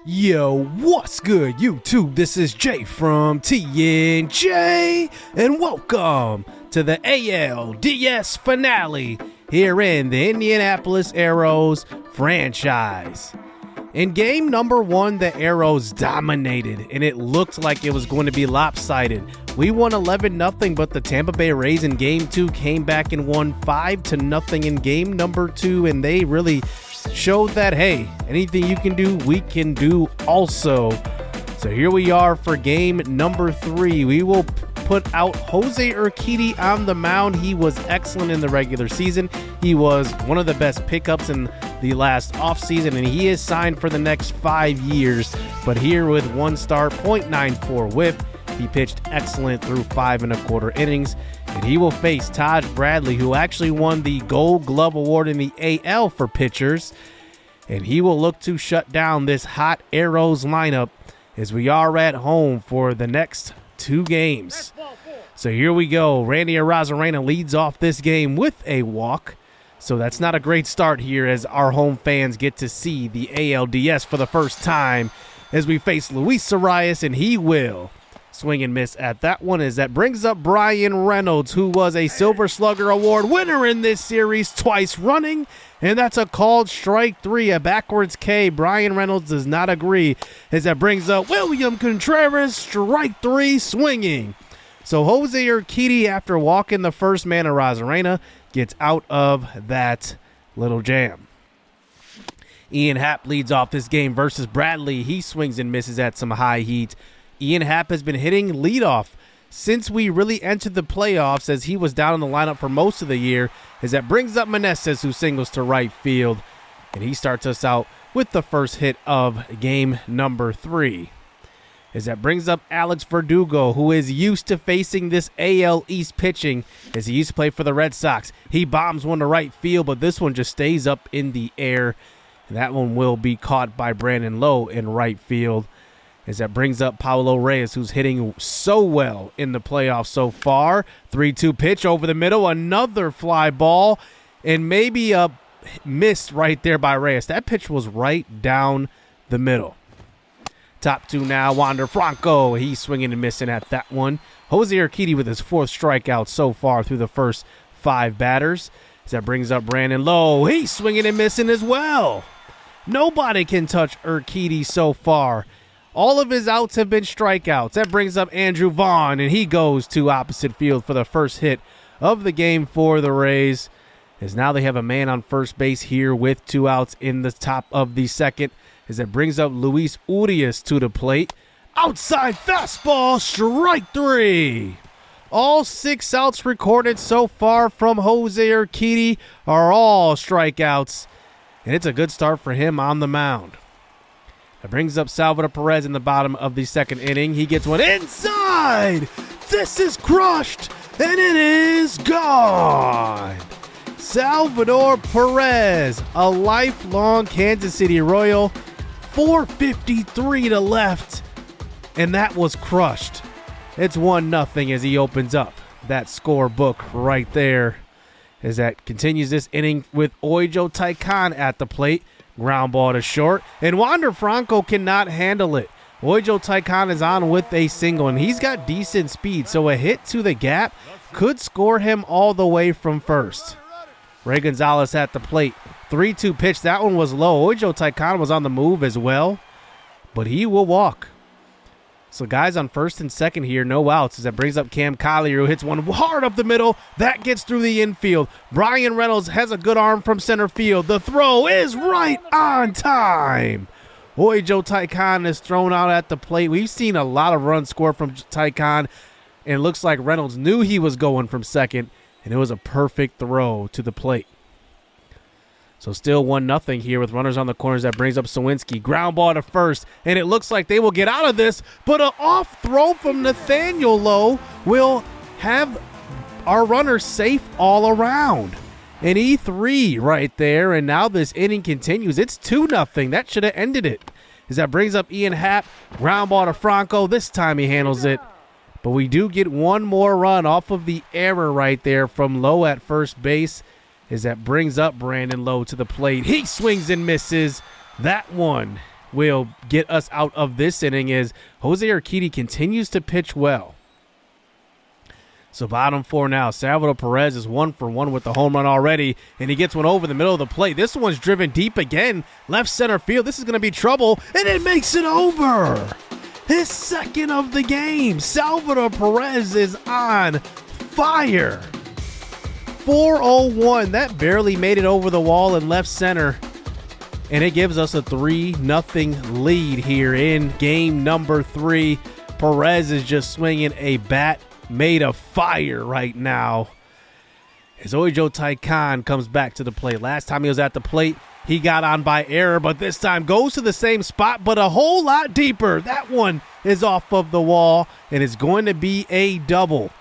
Yo, what's good, YouTube? This is Jay from TNJ, and welcome to the ALDS finale here in the Indianapolis Arrows franchise. In game number one, the Arrows dominated, and it looked like it was going to be lopsided. We won 11-0, but the Tampa Bay Rays in game two came back and won 5-0 in game number two, and they really showed that, hey, anything you can do, we can do also. So here we are for game number three. We will put out Jose Urquidy on the mound. He was excellent in the regular season. He was one of the best pickups in the last offseason, and he is signed for the next 5 years. But here with one start, .94 whip, he pitched excellent through 5 1/4 innings, and he will face Taj Bradley, who actually won the Gold Glove Award in the AL for pitchers, and he will look to shut down this hot Arrows lineup as we are at home for the next 2 games. So here we go. Randy Arozarena leads off this game with a walk, so that's not a great start here as our home fans get to see the ALDS for the first time as we face Luis Arias, and he will swing and miss at that one, as that brings up Bryan Reynolds, who was a Silver Slugger Award winner in this series twice running, and that's a called strike 3, a backwards K. Bryan Reynolds does not agree, as that brings up William Contreras, strike 3, swinging. So Jose Urquidy, after walking the first man, Arozarena, gets out of that little jam. Ian Happ leads off this game versus Bradley. He swings and misses at some high heat. Ian Happ has been hitting leadoff since we really entered the playoffs, as he was down in the lineup for most of the year, as that brings up Meneses, who singles to right field, and he starts us out with the first hit of game number 3. As that brings up Alex Verdugo, who is used to facing this AL East pitching, as he used to play for the Red Sox. He bombs one to right field, but this one just stays up in the air, and that one will be caught by Brandon Lowe in right field. As that brings up Paulo Reyes, who's hitting so well in the playoffs so far. 3-2 pitch over the middle, another fly ball, and maybe a miss right there by Reyes. That pitch was right down the middle. Top 2 now, Wander Franco. He's swinging and missing at that one. Jose Urquidy with his 4th strikeout so far through the first 5 batters. As that brings up Brandon Lowe. He's swinging and missing as well. Nobody can touch Urquidy so far. All of his outs have been strikeouts. That brings up Andrew Vaughn, and he goes to opposite field for the first hit of the game for the Rays, as now they have a man on first base here with 2 outs in the top of the second, as it brings up Luis Urias to the plate. Outside fastball, strike 3. All 6 outs recorded so far from Jose Urquidy are all strikeouts, and it's a good start for him on the mound. That brings up Salvador Perez in the bottom of the second inning. He gets one inside. This is crushed, and it is gone. Salvador Perez, a lifelong Kansas City Royal, 4:53 to left, and that was crushed. It's 1-0 as he opens up that scorebook right there, as that continues this inning with Oijo Taikan at the plate. Ground ball to short, and Wander Franco cannot handle it. Oijo Taikan is on with a single, and he's got decent speed, so a hit to the gap could score him all the way from first. Ray Gonzalez at the plate. 3-2 pitch. That one was low. Oijo Taikan was on the move as well, but he will walk. So guys on first and second here, no outs, as that brings up Cam Collier, who hits one hard up the middle. That gets through the infield. Bryan Reynolds has a good arm from center field. The throw is right on time. Oijo Taikan is thrown out at the plate. We've seen a lot of runs scored from Taikan, and it looks like Reynolds knew he was going from second, and it was a perfect throw to the plate. So still 1-0 here with runners on the corners. That brings up Sawinski. Ground ball to first, and it looks like they will get out of this, but an off throw from Nathaniel Lowe will have our runners safe all around. An E3 right there, and now this inning continues. It's 2-0. That should have ended it. As that brings up Ian Happ. Ground ball to Franco. This time he handles it. But we do get one more run off of the error right there from Lowe at first base, as that brings up Brandon Lowe to the plate. He swings and misses. That one will get us out of this inning as Jose Urquidy continues to pitch well. So bottom 4 now. Salvador Perez is 1 for 1 with the home run already, and he gets one over the middle of the plate. This one's driven deep again, left center field. This is going to be trouble, and it makes it over. His second of the game. Salvador Perez is on fire. 4-0-1. That barely made it over the wall in left center. And it gives us a 3-0 lead here in game number 3. Perez is just swinging a bat made of fire right now. As Ojo Taikan comes back to the plate. Last time he was at the plate, he got on by error, but this time goes to the same spot, but a whole lot deeper. That one is off of the wall, and it's going to be a double.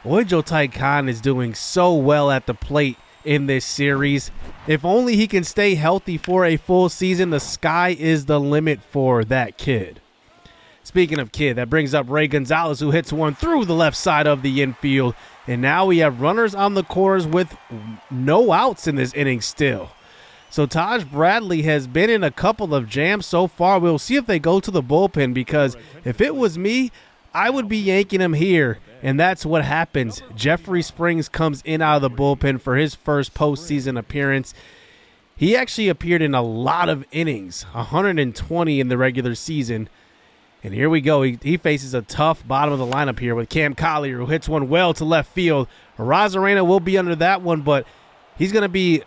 Ojo Taikan is doing so well at the plate in this series. If only he can stay healthy for a full season, the sky is the limit for that kid. Speaking of kid, that brings up Ray Gonzalez, who hits one through the left side of the infield. And now we have runners on the corners with no outs in this inning still. So Taj Bradley has been in a couple of jams so far. We'll see if they go to the bullpen, because if it was me, I would be yanking him here. And that's what happens. Jeffrey Springs comes in out of the bullpen for his first postseason appearance. He actually appeared in a lot of innings, 120 in the regular season. And here we go. He faces a tough bottom of the lineup here with Cam Collier, who hits one well to left field. Rosarena will be under that one, but he's going to be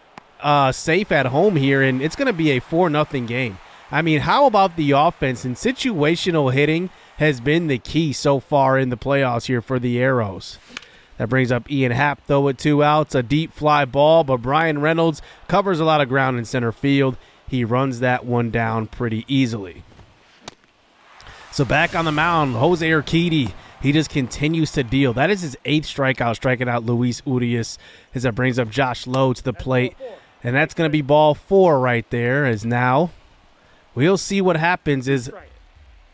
safe at home here, and it's going to be a 4-0 game. I mean, how about the offense? And situational hitting has been the key so far in the playoffs here for the Arrows. That brings up Ian Happ, though, with 2 outs. A deep fly ball, but Brian Reynolds covers a lot of ground in center field. He runs that one down pretty easily. So back on the mound, Jose Urquidy, he just continues to deal. That is his 8th strikeout, striking out Luis Urias, as that brings up Josh Lowe to the plate. And that's going to be ball 4 right there, as now we'll see what happens.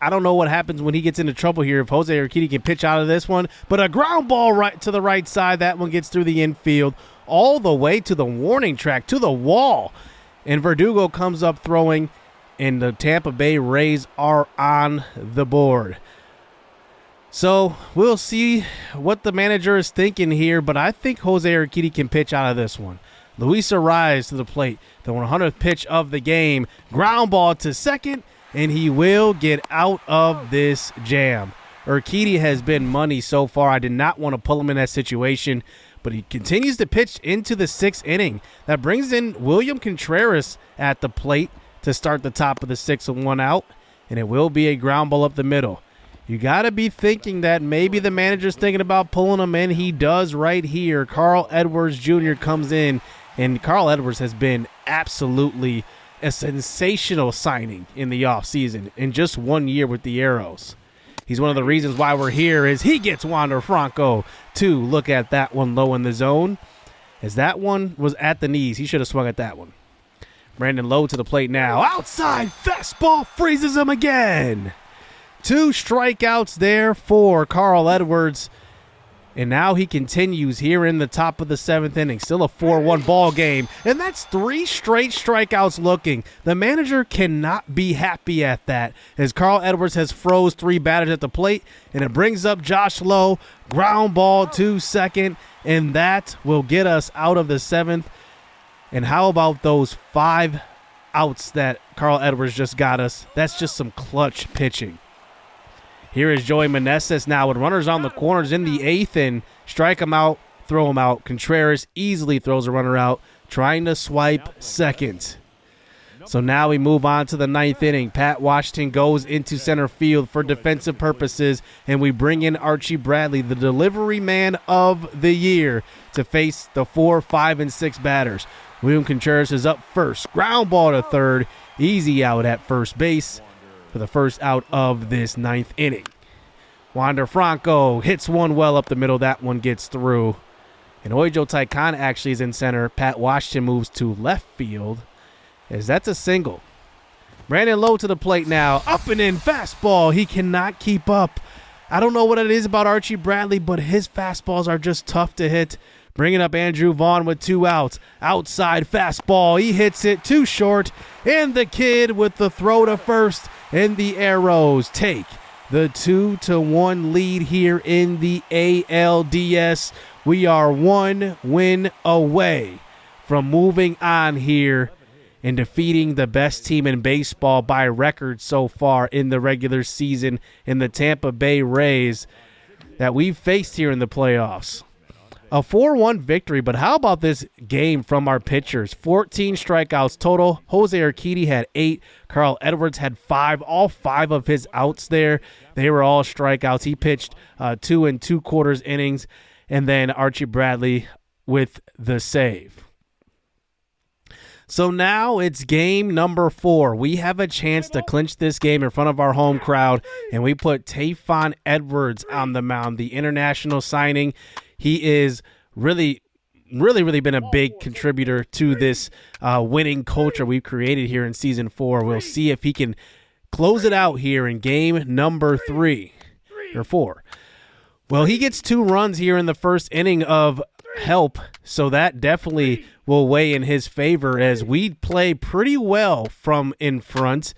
I don't know what happens when he gets into trouble here, if Jose Urquidy can pitch out of this one. But a ground ball right to the right side. That one gets through the infield all the way to the warning track, to the wall. And Verdugo comes up throwing, and the Tampa Bay Rays are on the board. So we'll see what the manager is thinking here, but I think Jose Urquidy can pitch out of this one. Luis Arias to the plate, the 100th pitch of the game. Ground ball to second, and he will get out of this jam. Urquidy has been money so far. I did not want to pull him in that situation, but he continues to pitch into the 6th inning. That brings in William Contreras at the plate to start the top of the 6th and 1 out, and it will be a ground ball up the middle. You got to be thinking that maybe the manager's thinking about pulling him in. He does right here. Carl Edwards Jr. comes in, and Carl Edwards has been absolutely a sensational signing in the offseason in just 1 year with the Arrows. He's one of the reasons why we're here, is he gets Wander Franco to look at that one low in the zone, as that one was at the knees. He should have swung at that one. Brandon Lowe to the plate now. Outside fastball freezes him again. 2 strikeouts there for Carl Edwards. And now he continues here in the top of the 7th inning. Still a 4-1 ball game. And that's 3 straight strikeouts looking. The manager cannot be happy at that, as Carl Edwards has froze 3 batters at the plate. And it brings up Josh Lowe. Ground ball to second. And that will get us out of the 7th. And how about those 5 outs that Carl Edwards just got us? That's just some clutch pitching. Here is Joey Meneses now with runners on the corners in the 8th, and strike him out, throw him out. Contreras easily throws a runner out, trying to swipe second. So now we move on to the 9th inning. Pat Washington goes into center field for defensive purposes, and we bring in Archie Bradley, the delivery man of the year, to face the 4, 5, and 6 batters. William Contreras is up first. Ground ball to third. Easy out at first base for the first out of this 9th inning. Wander Franco hits one well up the middle. That one gets through. And Ojo Taikan actually is in center. Pat Washington moves to left field, as that's a single. Brandon Lowe to the plate now. Up and in fastball. He cannot keep up. I don't know what it is about Archie Bradley, but his fastballs are just tough to hit. Bringing up Andrew Vaughn with 2 outs. Outside fastball. He hits it too short. And the kid with the throw to first. And the Arrows take the 2-1 lead here in the ALDS. We are 1 win away from moving on here and defeating the best team in baseball by record so far in the regular season in the Tampa Bay Rays that we've faced here in the playoffs. A 4-1 victory, but how about this game from our pitchers? 14 strikeouts total. Jose Urquidy had 8. Carl Edwards had 5. All 5 of his outs there, they were all strikeouts. He pitched 2 2/4 innings, and then Archie Bradley with the save. So now it's game number 4. We have a chance to clinch this game in front of our home crowd, and we put Tayfon Edwards on the mound, the international signing. He is really been a big contributor to this winning culture we've created here in Season 4. We'll see if he can close it out here in game number 4. Well, he gets 2 runs here in the first inning of help, so that definitely will weigh in his favor as we play pretty well from in front.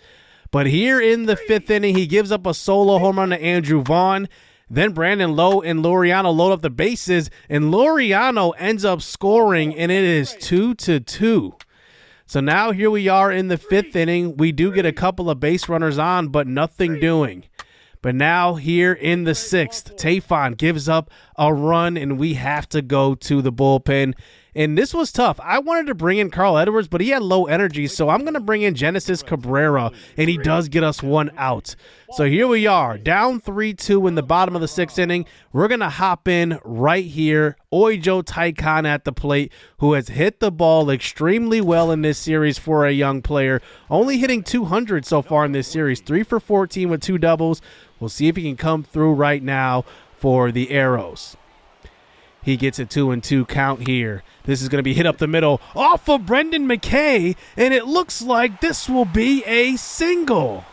But here in the 5th inning, he gives up a solo home run to Andrew Vaughn. Then Brandon Lowe and Laureano load up the bases, and Laureano ends up scoring, and it is 2-2. So now here we are in the 5th inning. We do get a couple of base runners on, but nothing doing. But now here in the 6th, Tayfon gives up a run, and we have to go to the bullpen. And this was tough. I wanted to bring in Carl Edwards, but he had low energy, so I'm going to bring in Genesis Cabrera, and he does get us 1 out. So here we are, down 3-2 in the bottom of the 6th inning. We're going to hop in right here. Oijo Taikon at the plate, who has hit the ball extremely well in this series for a young player. Only hitting 200 so far in this series, 3 for 14 with 2 doubles. We'll see if he can come through right now for the Arrows. He gets a 2-2 count here. This is going to be hit up the middle off of Brendan McKay, and it looks like this will be a single.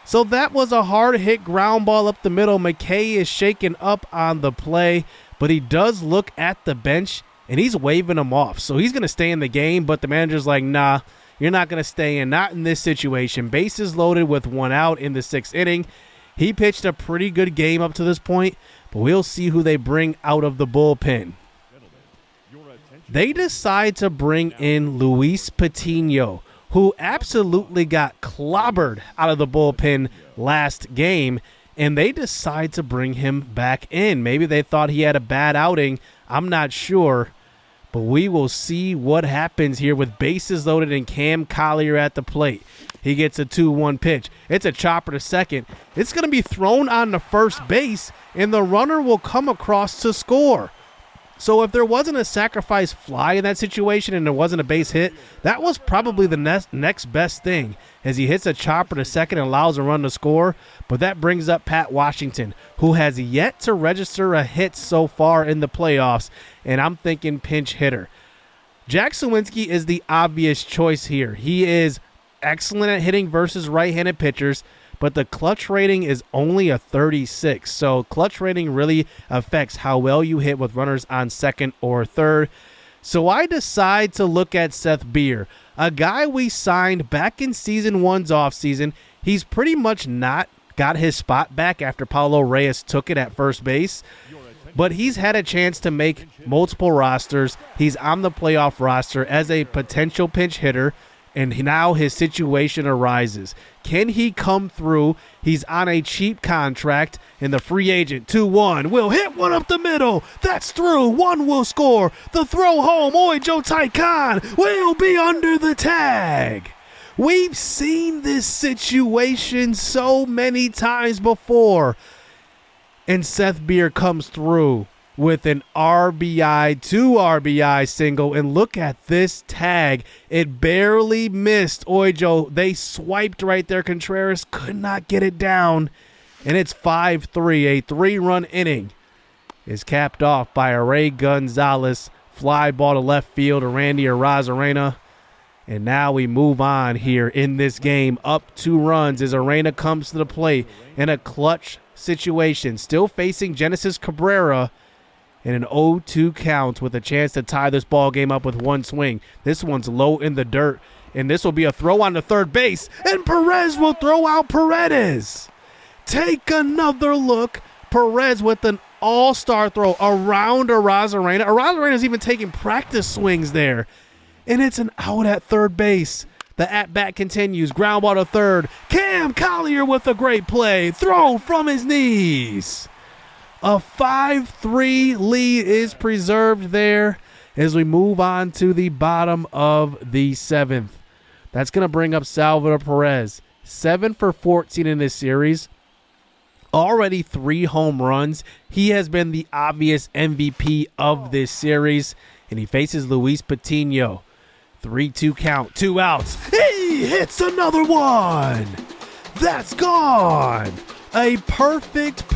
So that was a hard hit ground ball up the middle. McKay is shaken up on the play, but he does look at the bench, and he's waving him off. So he's going to stay in the game, but the manager's like, nah, you're not going to stay in. Not in this situation. Bases loaded with 1 out in the 6th inning. He pitched a pretty good game up to this point, but we'll see who they bring out of the bullpen. They decide to bring in Luis Patino, who absolutely got clobbered out of the bullpen last game, and they decide to bring him back in. Maybe they thought he had a bad outing. I'm not sure, but we will see what happens here with bases loaded and Cam Collier at the plate. He gets a 2-1 pitch. It's a chopper to second. It's going to be thrown on to first base, and the runner will come across to score. So if there wasn't a sacrifice fly in that situation and there wasn't a base hit, that was probably the next best thing, as he hits a chopper to second and allows a run to score. But that brings up Pat Washington, who has yet to register a hit so far in the playoffs, and I'm thinking pinch hitter. Jack Suwinski is the obvious choice here. He is excellent at hitting versus right-handed pitchers, but the clutch rating is only a 36. So clutch rating really affects how well you hit with runners on second or third. So I decide to look at Seth Beer, a guy we signed back in Season 1's offseason. He's pretty much not got his spot back after Paulo Reyes took it at first base, but he's had a chance to make multiple rosters. He's on the playoff roster as a potential pinch hitter, and now his situation arises. Can he come through? He's on a cheap contract, and the free agent 2-1 will hit one up the middle. That's through. 1 will score. The throw home. Oijo Taikon will be under the tag. We've seen this situation so many times before, and Seth Beer comes through with an RBI, 2 RBI single, and look at this tag. It barely missed Oijo. They swiped right there. Contreras could not get it down, and it's 5-3. A 3-run inning is capped off by a Ray Gonzalez fly ball to left field to Randy Arozarena. And now we move on here in this game. Up 2 runs as Arena comes to the plate in a clutch situation. Still facing Genesis Cabrera. in an 0-2 count with a chance to tie this ball game up with one swing. This one's low in the dirt, and this will be a throw on to third base, and Perez will throw out Paredes. Take another look. Perez with an all-star throw around Arozarena. Arozarena's even taking practice swings there, and it's an out at third base. The at-bat continues. Ground ball to third. Cam Collier with a great play. Throw from his knees. A 5-3 lead is preserved there as we move on to the bottom of the seventh. That's going to bring up Salvador Perez. 7 for 14 in this series. Already 3 home runs. He has been the obvious MVP of this series, and he faces Luis Patino. 3-2 count, 2 outs. He hits another one. That's gone. A perfect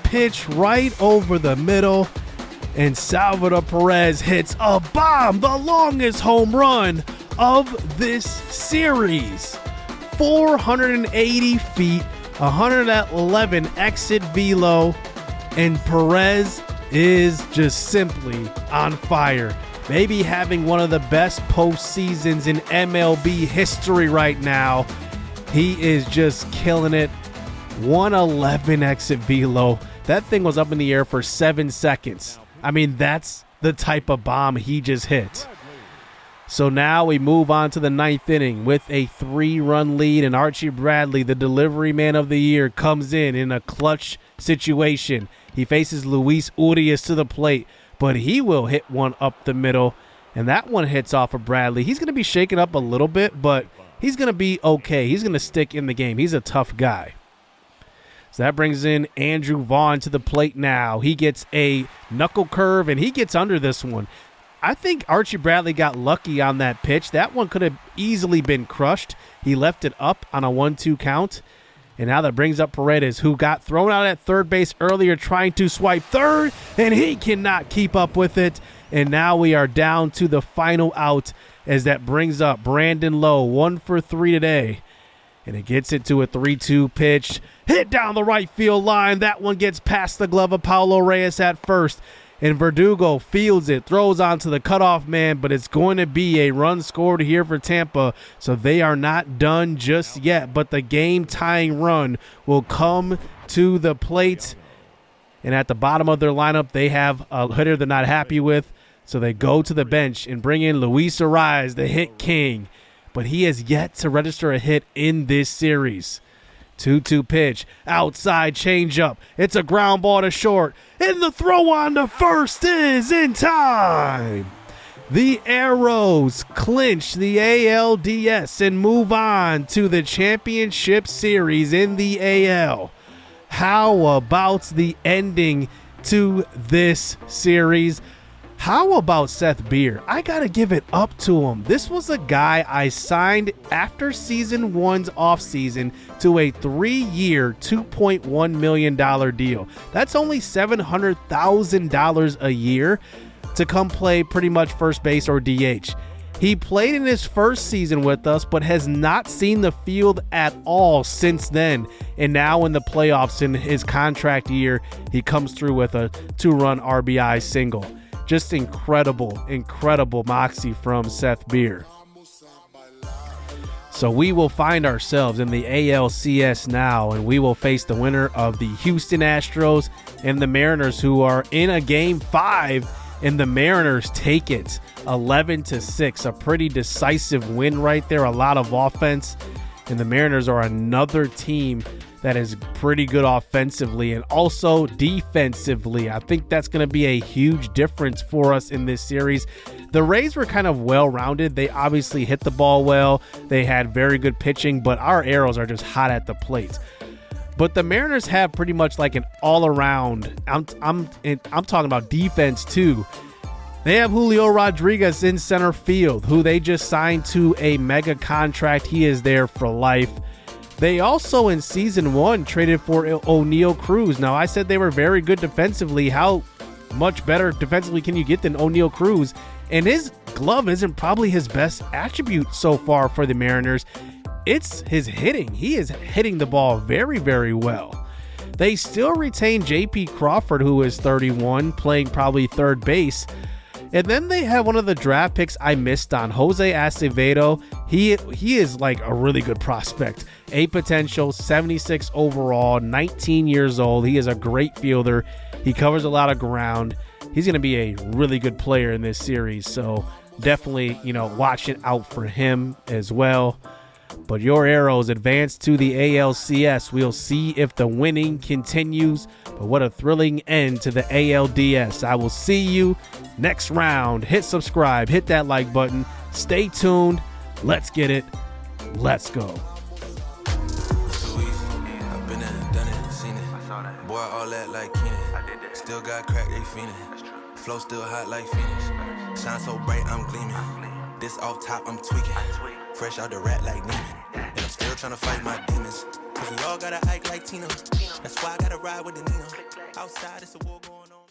pitch right over the middle. And Salvador Perez hits a bomb, the longest home run of this series. 480 feet, 111 exit velo, and Perez is just simply on fire. Maybe having one of the best postseasons in MLB history right now. He is just killing it. 111 exit velo. That thing was up in the air for 7 seconds. I mean, that's the type of bomb he just hit. So now we move on to the 9th inning with a 3-run lead, and Archie Bradley, the delivery man of the year, comes in a clutch situation. He faces Luis Urias to the plate, but he will hit one up the middle, and that one hits off of Bradley. He's going to be shaken up a little bit, but he's going to be okay. He's going to stick in the game. He's a tough guy. So that brings in Andrew Vaughn to the plate now. He gets a knuckle curve, and he gets under this one. I think Archie Bradley got lucky on that pitch. That one could have easily been crushed. He left it up on a 1-2 count. And now that brings up Paredes, who got thrown out at third base earlier trying to swipe third, and he cannot keep up with it. And now we are down to the final out as that brings up Brandon Lowe, 1 for 3 today. And it gets it to a 3-2 pitch. Hit down the right field line. That one gets past the glove of Paulo Reyes at first. And Verdugo fields it, throws onto the cutoff man, but it's going to be a run scored here for Tampa. So they are not done just yet, but the game-tying run will come to the plate. And at the bottom of their lineup, they have a hitter they're not happy with. So they go to the bench and bring in Luis Urias, the hit king. But he has yet to register a hit in this series. 2-2 pitch, outside changeup. It's a ground ball to short, and the throw on to first is in time. The Arrows clinch the ALDS and move on to the championship series in the AL. How about the ending to this series? How about Seth Beer? I got to give it up to him. This was a guy I signed after season 1's offseason to a 3-year, $2.1 million deal. That's only $700,000 a year to come play pretty much first base or DH. He played in his first season with us, but has not seen the field at all since then. And now in the playoffs in his contract year, he comes through with a 2-run RBI single. Just incredible moxie from Seth Beer. So we will find ourselves in the ALCS now, and we will face the winner of the Houston Astros and the Mariners, who are in a game 5, and the Mariners take it 11-6. A pretty decisive win right there. A lot of offense, and the Mariners are another team that is pretty good offensively and also defensively. I think that's going to be a huge difference for us in this series. The Rays were kind of well-rounded. They obviously hit the ball well. They had very good pitching, but our arrows are just hot at the plate. But the Mariners have pretty much like an all-around. I'm talking about defense too. They have Julio Rodriguez in center field, who they just signed to a mega contract. He is there for life. They also, in season 1, traded for O'Neal Cruz. Now, I said they were very good defensively. How much better defensively can you get than O'Neal Cruz? And his glove isn't probably his best attribute so far for the Mariners. It's his hitting. He is hitting the ball very, very well. They still retain J.P. Crawford, who is 31, playing probably third base. And then they have one of the draft picks I missed on, Jose Acevedo. He is like a really good prospect. A potential, 76 overall, 19 years old. He is a great fielder. He covers a lot of ground. He's going to be a really good player in this series. So definitely, watch it out for him as well. But your arrows advance to the ALCS. We'll see if the winning continues. But what a thrilling end to the ALDS. I will see you next round. Hit subscribe. Hit that like button. Stay tuned. Let's get it. Let's go. Boy, all that like Kenny. Still got crack, they fiendin'. Flow still hot like Phoenix. Shine so bright, I'm gleaming. This off top, I'm tweaking. Fresh out the rat like Neiman. And I'm still tryna fight my demons. Cause we all gotta act like Tina. That's why I gotta ride with the Nina. Outside, it's a war going on.